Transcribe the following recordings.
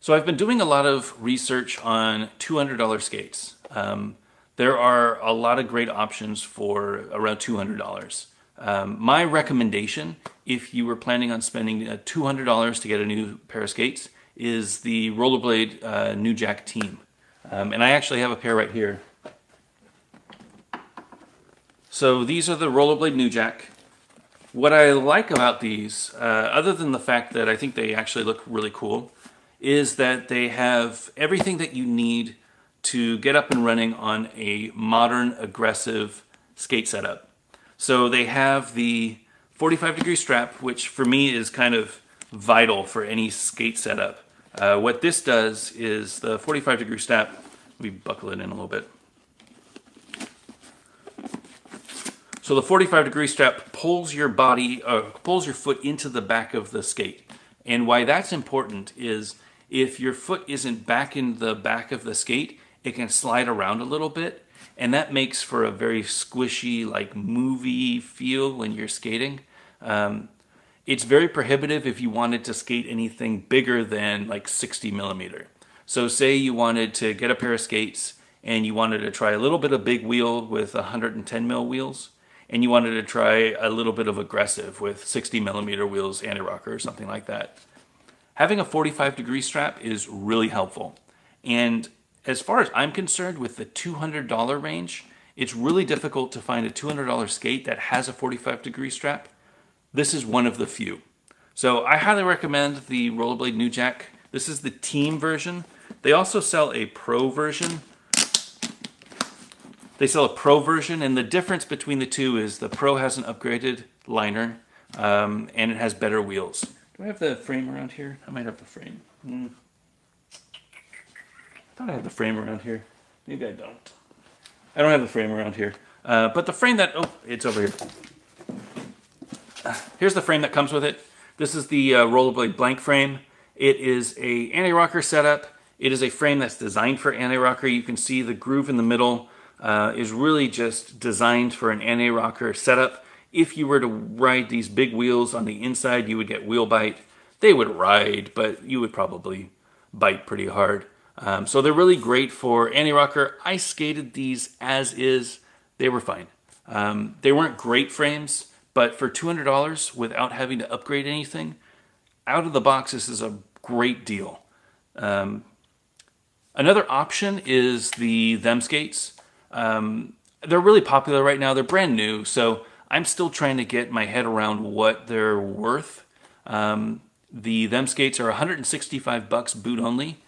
So I've been doing a lot of research on $200 skates. There are a lot of great options for around $200. My recommendation, if you were planning on spending $200 to get a new pair of skates, is the Rollerblade New Jack team. And I actually have a pair right here. So these are the Rollerblade New Jack. What I like about these, other than the fact that I think they actually look really cool, is that they have everything that you need to get up and running on a modern, aggressive skate setup. So they have the 45-degree strap, which for me is kind of vital for any skate setup. What this does is the 45-degree strap, let me buckle it in a little bit. So the 45-degree strap pulls your foot into the back of the skate. And why that's important is if your foot isn't back in the back of the skate, it can slide around a little bit. And that makes for a very squishy, like movie feel when you're skating. It's very prohibitive if you wanted to skate anything bigger than like 60 millimeter. So say you wanted to get a pair of skates and you wanted to try a little bit of big wheel with 110 mil wheels, and you wanted to try a little bit of aggressive with 60 millimeter wheels, anti-rocker or something like that. Having a 45-degree strap is really helpful. And as far as I'm concerned, with the $200 range, it's really difficult to find a $200 skate that has a 45-degree strap. This is one of the few. So I highly recommend the Rollerblade New Jack. This is the team version. They also sell a pro version. And the difference between the two is the Pro has an upgraded liner, and it has better wheels. Do I have the frame around here? I might have the frame. I thought I had the frame around here. Maybe I don't. I don't have the frame around here. But the frame it's over here. Here's the frame that comes with it. This is the Rollerblade blank frame. It is a anti-rocker setup. It is a frame that's designed for anti-rocker. You can see the groove in the middle is really just designed for an anti-rocker setup. If you were to ride these big wheels on the inside, you would get wheel bite. They would ride, but you would probably bite pretty hard. So they're really great for anti-rocker. I skated these as is. They were fine. They weren't great frames, but for $200 without having to upgrade anything, out of the box, this is a great deal. Another option is the Them skates. They're really popular right now. They're brand new, so I'm still trying to get my head around what they're worth. The Them skates are $165 boot only.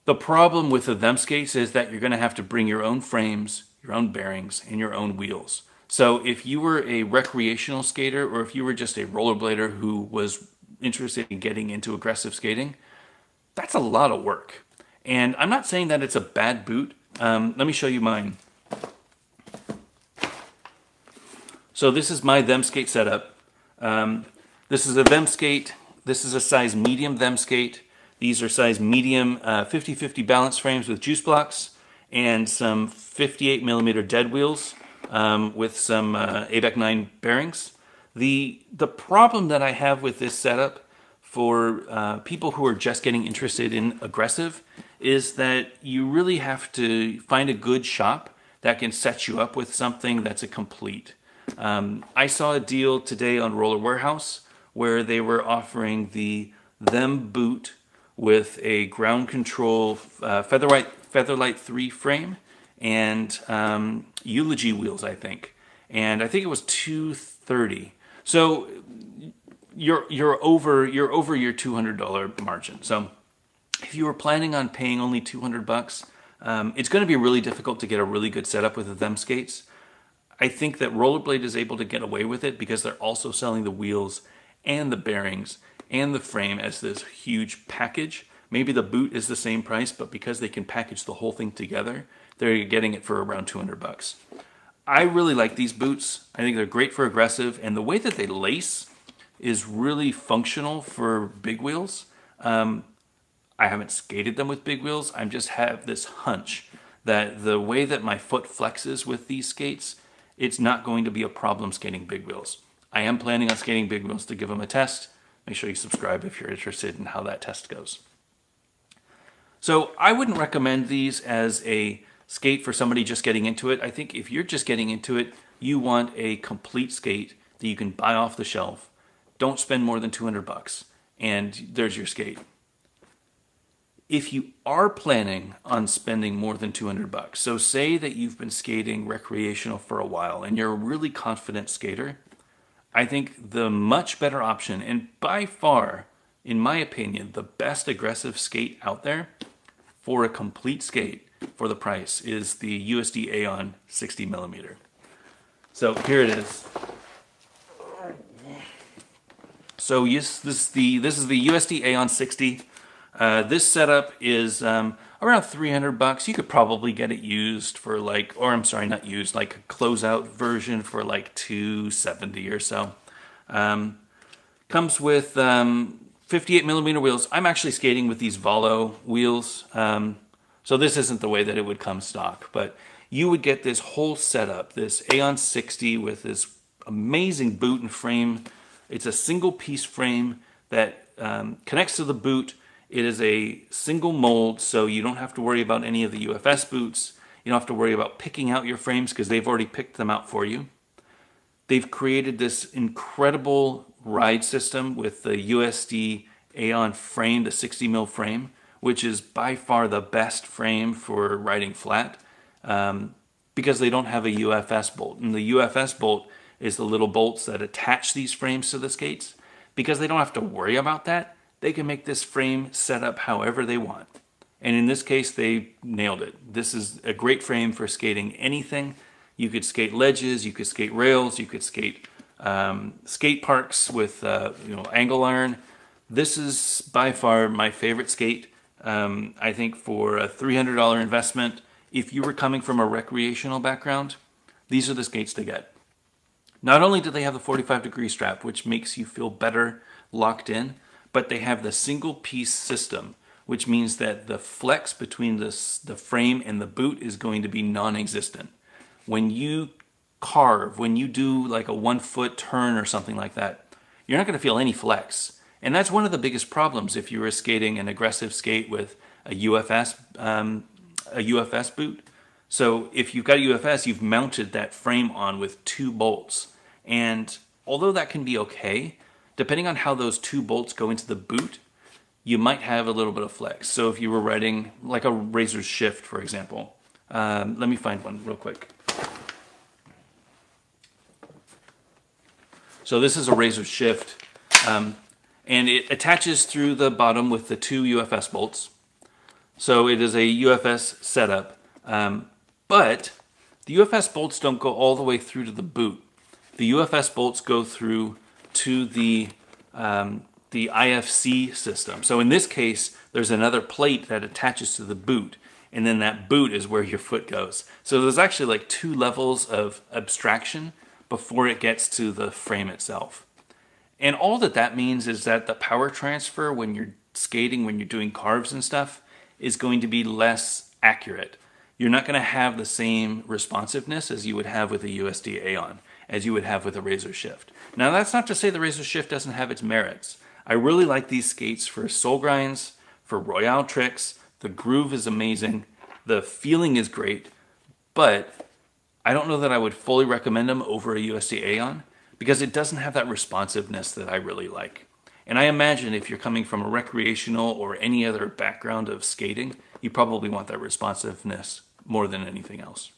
The problem with the Them skates is that you're going to have to bring your own frames, your own bearings, and your own wheels. So if you were a recreational skater, or if you were just a rollerblader who was interested in getting into aggressive skating, that's a lot of work. And I'm not saying that it's a bad boot. Let me show you mine. So this is my Them skate setup. This is a Them skate. This is a size medium Them skate. These are size medium 50-50 balance frames with juice blocks and some 58 millimeter dead wheels with some ABEC 9 bearings. The problem that I have with this setup for people who are just getting interested in aggressive is that you really have to find a good shop that can set you up with something that's a complete. I saw a deal today on Roller Warehouse where they were offering the Them boot with a ground control Featherlight 3 frame and Eulogy wheels, I think. And I think it was $230. So you're over your $200 margin. So if you were planning on paying only $200, it's going to be really difficult to get a really good setup with the Them skates. I think that Rollerblade is able to get away with it because they're also selling the wheels and the bearings and the frame as this huge package. Maybe the boot is the same price, but because they can package the whole thing together, they're getting it for around $200. I really like these boots. I think they're great for aggressive, and the way that they lace is really functional for big wheels. I haven't skated them with big wheels. I just have this hunch that the way that my foot flexes with these skates, it's not going to be a problem skating big wheels. I am planning on skating big wheels to give them a test. Make sure you subscribe if you're interested in how that test goes. So I wouldn't recommend these as a skate for somebody just getting into it. I think if you're just getting into it, you want a complete skate that you can buy off the shelf. Don't spend more than 200 bucks, and there's your skate. If you are planning on spending more than 200 bucks, so say that you've been skating recreational for a while and you're a really confident skater, I think the much better option, and by far, in my opinion, the best aggressive skate out there for a complete skate for the price is the USD Aeon 60 millimeter. So here it is. So yes, this is the USD Aeon 60. This setup is around 300 bucks. You could probably get it used for like, or I'm sorry, not used, like a closeout version for like 270 or so. Comes with 58 millimeter wheels. I'm actually skating with these Volo wheels. So this isn't the way that it would come stock, but you would get this whole setup, this Aeon 60 with this amazing boot and frame. It's a single piece frame that connects to the boot. It is a single mold, so you don't have to worry about any of the UFS boots. You don't have to worry about picking out your frames because they've already picked them out for you. They've created this incredible ride system with the USD Aeon frame, the 60 mil frame, which is by far the best frame for riding flat because they don't have a UFS bolt. And the UFS bolt is the little bolts that attach these frames to the skates. Because they don't have to worry about that, they can make this frame set up however they want. And in this case, they nailed it. This is a great frame for skating anything. You could skate ledges, you could skate rails, you could skate skate parks with angle iron. This is by far my favorite skate. I think for a $300 investment, if you were coming from a recreational background, these are the skates to get. Not only do they have the 45-degree strap, which makes you feel better locked in, but they have the single piece system, which means that the flex between the frame and the boot is going to be non-existent. When you carve, when you do like a 1 foot turn or something like that, you're not going to feel any flex. And that's one of the biggest problems if you were skating an aggressive skate with a UFS boot. So if you've got a UFS, you've mounted that frame on with 2 bolts. And although that can be okay, depending on how those 2 bolts go into the boot, you might have a little bit of flex. So if you were riding like a Razor's Shift, for example, let me find one real quick. So this is a Razor's Shift, and it attaches through the bottom with the 2 UFS bolts. So it is a UFS setup, but the UFS bolts don't go all the way through to the boot. The UFS bolts go through to the IFC system. So in this case, there's another plate that attaches to the boot, and then that boot is where your foot goes. So there's actually like 2 levels of abstraction before it gets to the frame itself. And all that means is that the power transfer when you're skating, when you're doing carves and stuff, is going to be less accurate. You're not going to have the same responsiveness as you would have with a USD Aeon, as you would have with a Razor Shift. Now that's not to say the Razor Shift doesn't have its merits. I really like these skates for soul grinds, for royale tricks. The groove is amazing. The feeling is great, but I don't know that I would fully recommend them over a USD Aeon because it doesn't have that responsiveness that I really like. And I imagine if you're coming from a recreational or any other background of skating, you probably want that responsiveness more than anything else.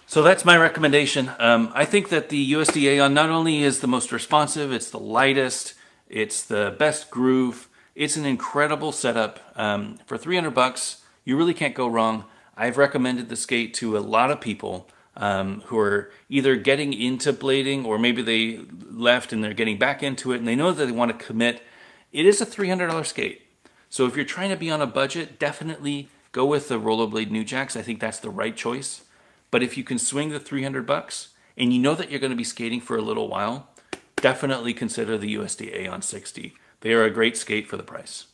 So that's my recommendation. I think that the USD Aeon not only is the most responsive, it's the lightest, it's the best groove, it's an incredible setup. For 300 bucks, you really can't go wrong. I've recommended the skate to a lot of people who are either getting into blading or maybe they left and they're getting back into it and they know that they want to commit. It is a $300 skate. So if you're trying to be on a budget, definitely go with the Rollerblade New Jacks. I think that's the right choice. But if you can swing the 300 bucks and you know that you're going to be skating for a little while, definitely consider the USD Aeon 60. They are a great skate for the price.